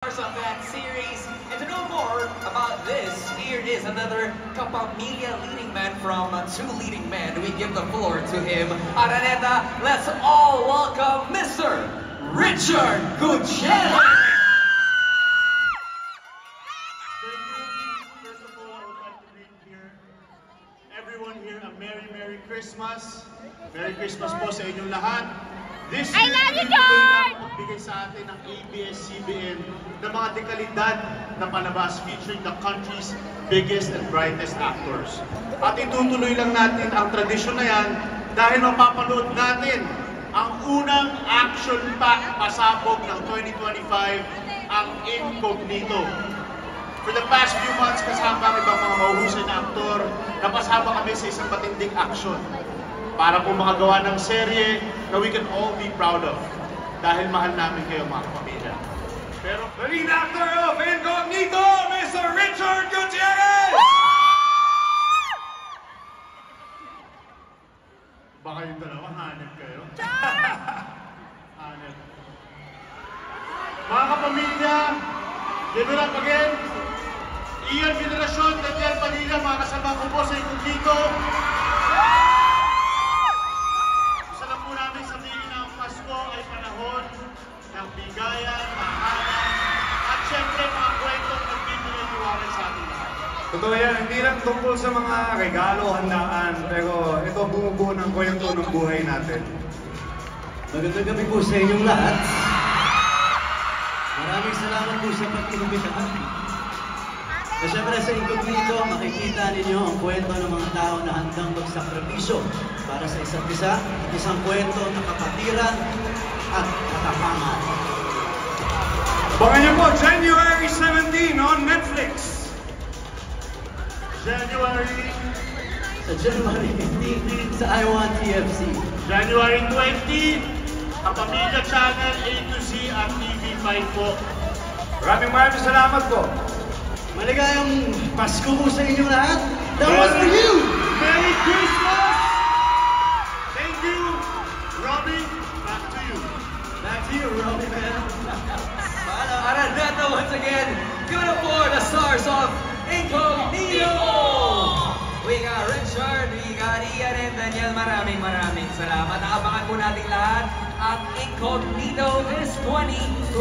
Of that series. And to know more about this, here is another Kapamilya leading man from two leading men. We give the floor to him. Araneta, let's all welcome Mr. Richard Gutierrez. Thank you. First of all, I would like to greet here, everyone here, a Merry Christmas. Merry Christmas po sa inyong lahat. This year, ito yung magbigay sa atin ng ABS-CBN ng mga dekalidad na palabas featuring the country's biggest and brightest actors. At itutuloy lang natin ang tradisyon na yan dahil mapapanood natin ang unang action-packed pasabog ng 2025, ang Incognito. For the past few months, kasama ang ibang mga mahuhusay na aktor, napasama kami sa isang matinding action para po makagawa ng serye na we can all be proud of dahil mahal namin kayo mga kapamilya. Pero the lead actor of Incognito, Mr. Richard Gutierrez! Baka yung dalawa, hanep kayo? Hanep. Mga kapamilya, give it up again. Ian Veneracion, Daniel Padilla, mga kasama ko po sa Incognito. Ay panahon ng bigayan, mahalan, at syempre mga kwentong nagbibigay liwanag sa ating lahat. Totoo yan, hindi lang tungkol sa mga regalo, handaan, pero ito bumubuo ng kwento ng buhay natin. Magandang gabi po sa inyong lahat. Maraming salamat po sa pag-inumbita. At syempre sa Incognito, makikita ninyo ang kwento ng mga tao na handang magsakripisyo para sa isa't isa, isang kwento na kapatiran at katapangan. Abangan niyo po, January 17 on Netflix. Sa January 15 sa I1 TFC. January 20, Kapamilya Channel A to Z at TV5 po. Maraming salamat po. Maligayang Pasko po sa inyong lahat. That was for you! Merry Christmas! Thank you, Robbie. Back to you. Back to you, Robbie, man. Araneta once again, give it up for the stars of Incognito! We got Richard, we got Ian and Daniel. Maraming salamat. Naabangan po natin lahat. At Incognito is 2020.